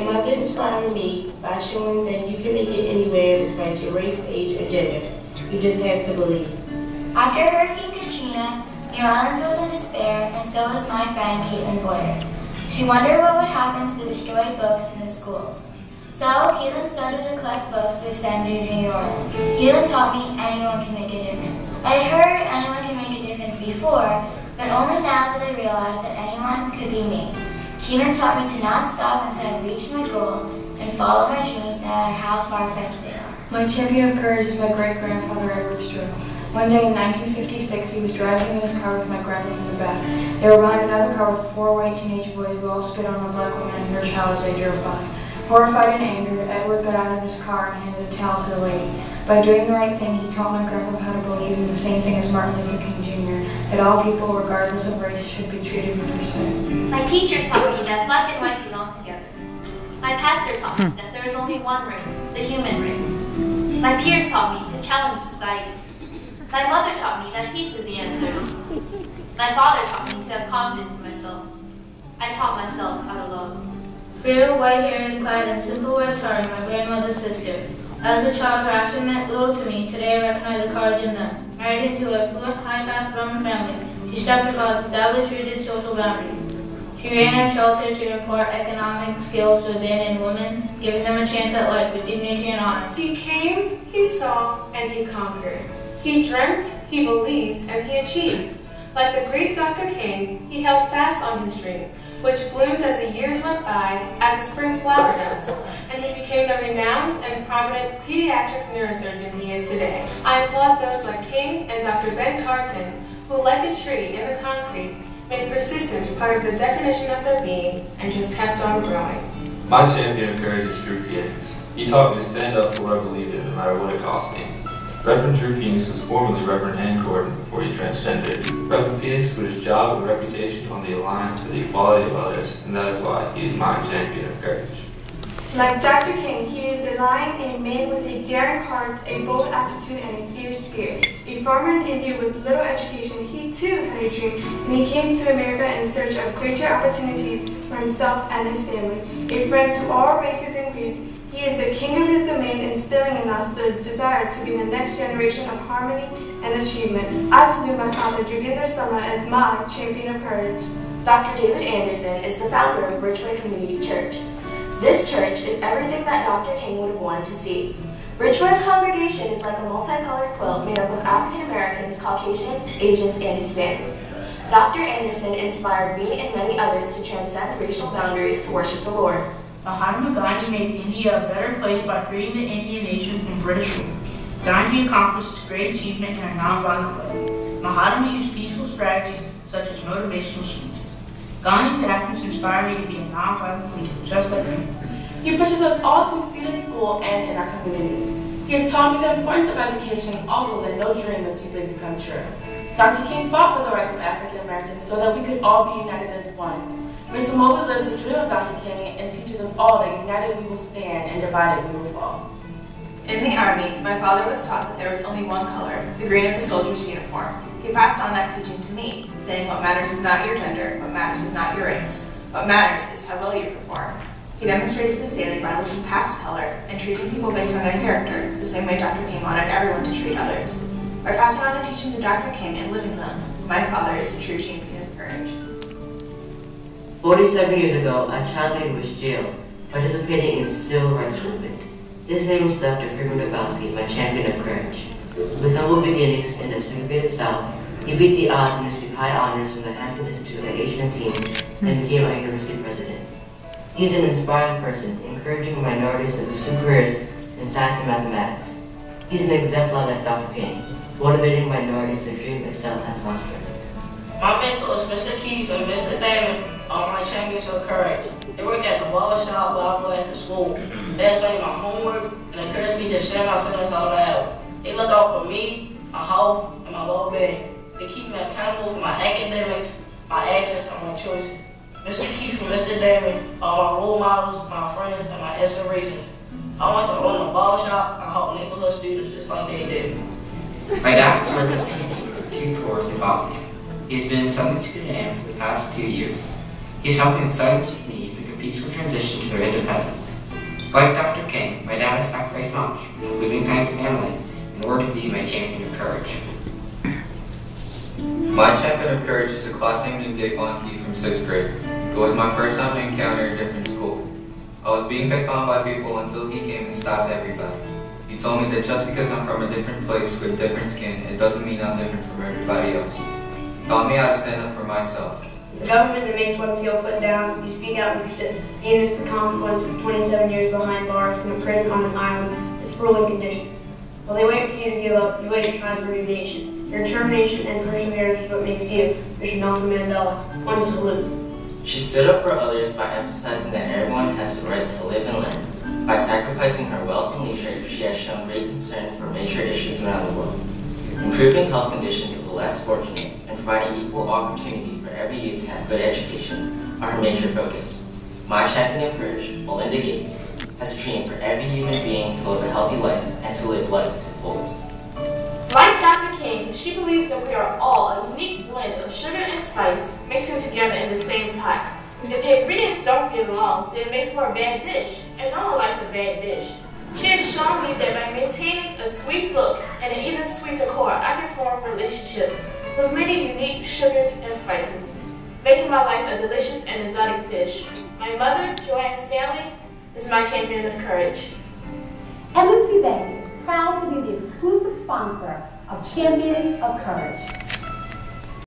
My mother inspired me by showing that you can make it anywhere despite your race, age, or gender. You just have to believe. After Hurricane Katrina, New Orleans was in despair, and so was my friend Caitlin Boyer. She wondered what would happen to the destroyed books in the schools. So Caitlin started to collect books to send to New Orleans. Caitlin taught me anyone can make a difference. I had heard anyone can make a difference before, but only now did I realize that anyone could be me. Caitlin taught me to not stop until I reached my goal and follow my dreams no matter how far-fetched they are. My champion of courage is my great-grandfather, Edward Stroh. One day in 1956, he was driving in his car with my grandpa in the back. They were behind another car with 4 white teenage boys who all spit on the black woman and her child as they drove by. Horrified and angered, Edward got out of his car and handed a towel to the lady. By doing the right thing, he taught my grandpa how to believe in the same thing as Martin Luther King Jr., that all people, regardless of race, should be treated with respect. My teachers taught me that black and white belong together. My pastor taught me that there is only one race, the human race. My peers taught me to challenge society. My mother taught me that peace is the answer. My father taught me to have confidence in myself. I taught myself how to love. Frail, white-haired, and clad in simple white sari, my grandmother's sister. As a child, her action meant little to me. Today, I recognize the courage in them. Married into a affluent, high-class Roman family, she stepped across established, rigid social boundaries. She ran her shelter to impart economic skills to abandoned women, giving them a chance at life with dignity and honor. He came, he saw, and he conquered. He dreamt, he believed, and he achieved. Like the great Dr. King, he held fast on his dream, which bloomed as the years went by, as a spring flower does, and he became the renowned and prominent pediatric neurosurgeon he is today. I applaud those like King and Dr. Ben Carson, who, like a tree in the concrete, made persistence part of the definition of their being and just kept on growing. My champion of courage is Drew Phoenix. He taught me to stand up for what I believed in, no matter what it cost me. Reverend Drew Phoenix was formerly Reverend Ann Gordon before he transgendered. Reverend Phoenix put his job and reputation on the line for the equality of others, and that is why he is my champion of courage. Like Dr. King, he is a lion, a man with a daring heart, a bold attitude, and a fierce spirit. A farmer in India with little education, he too had a dream, and he came to America in search of greater opportunities for himself and his family. A friend to all races and creeds, he is the king of his domain, instilling in us the desire to be the next generation of harmony and achievement. I salute my father, Joginder Sharma, as my champion of courage. Dr. David Anderson is the founder of Bridgeway Community Church. This church is everything that Dr. King would have wanted to see. Bridgeway's congregation is like a multicolored quilt made up of African Americans, Caucasians, Asians, and Hispanics. Dr. Anderson inspired me and many others to transcend racial boundaries to worship the Lord. Mahatma Gandhi made India a better place by freeing the Indian nation from British rule. Gandhi accomplished this great achievement in a nonviolent way. Mahatma used peaceful strategies such as motivational speeches. Gandhi's actions inspire me to be a nonviolent leader, just like him. He pushes us all to succeed in school and in our community. He has taught me the importance of education, also that no dream is too big to come true. Dr. King fought for the rights of African Americans so that we could all be united as one. Mr. Mobley lives the dream of Dr. King and teaches us all that united we will stand and divided we will fall. In the Army, my father was taught that there was only one color, the green of the soldier's uniform. He passed on that teaching to me, saying what matters is not your gender, what matters is not your race. What matters is how well you perform. He demonstrates this daily by looking past color and treating people based on their character, the same way Dr. King wanted everyone to treat others. By passing on the teachings of Dr. King and living them, my father is a true champion of courage. 47 years ago, a child lady was jailed, participating in the civil rights movement. His name was Dr. Freeman Dabowski, my champion of courage. With humble beginnings in the segregated South, he beat the odds and received high honors from the Hampton Institute at age 19 and became our university president. He's an inspiring person, encouraging minorities to pursue careers in science and mathematics. He's an exemplar like Dr. King, motivating minorities to dream, excel, and prosper. My mentors, Mr. Keith and Mr. Damon, are my champions of courage. They work at the barbershop while I go after school. They explain my homework and encourage me to share my feelings out loud. They look out for me, my health, and my well-being. They keep me accountable for my academics, my actions, and my choices. Mr. Keith and Mr. Damon are my role models, my friends, and my inspirations. I want to own a barbershop and help neighborhood students just like they did. My dad served as peacekeeper for 2 tours in Bosnia. He has been something to an end for the past 2 years. He's helping southern Sudanese make a peaceful transition to their independence. Like Dr. King, my dad has sacrificed much, including my family, in order to be my champion of courage. My champion of courage is a class named Davon Key from 6th grade. It was my first time to encounter a different school. I was being picked on by people until he came and stopped everybody. He told me that just because I'm from a different place with different skin, it doesn't mean I'm different from everybody else. He taught me how to stand up for myself. The government that makes one feel put down, you speak out and persist, even if the consequence is 27 years behind bars in a prison on an island, it's grueling condition. While they wait for you to give up, you wait to try for a new nation. Your determination and perseverance is what makes you, Mr. Nelson Mandela, one to salute. She stood up for others by emphasizing that everyone has the right to live and learn. By sacrificing her wealth and leisure, she has shown great concern for major issues around the world. Improving health conditions of the less fortunate and providing equal opportunity for every youth to have good education are her major focus. My champion of courage, Melinda Gates, has a dream for every human being to live a healthy life and to live life to the fullest. Like Dr. King, she believes that we are all a unique blend of sugar and spice mixing together in the same pot. If the ingredients don't get along, then it makes for a bad dish, and no one likes a bad dish. She has shown me that by maintaining a sweet look and an even sweeter core, I can form relationships with many unique sugars and spices, making my life a delicious and exotic dish. My mother, Joanne Stanley, is my champion of courage. M&T Bank is proud to be the exclusive sponsor of Champions of Courage.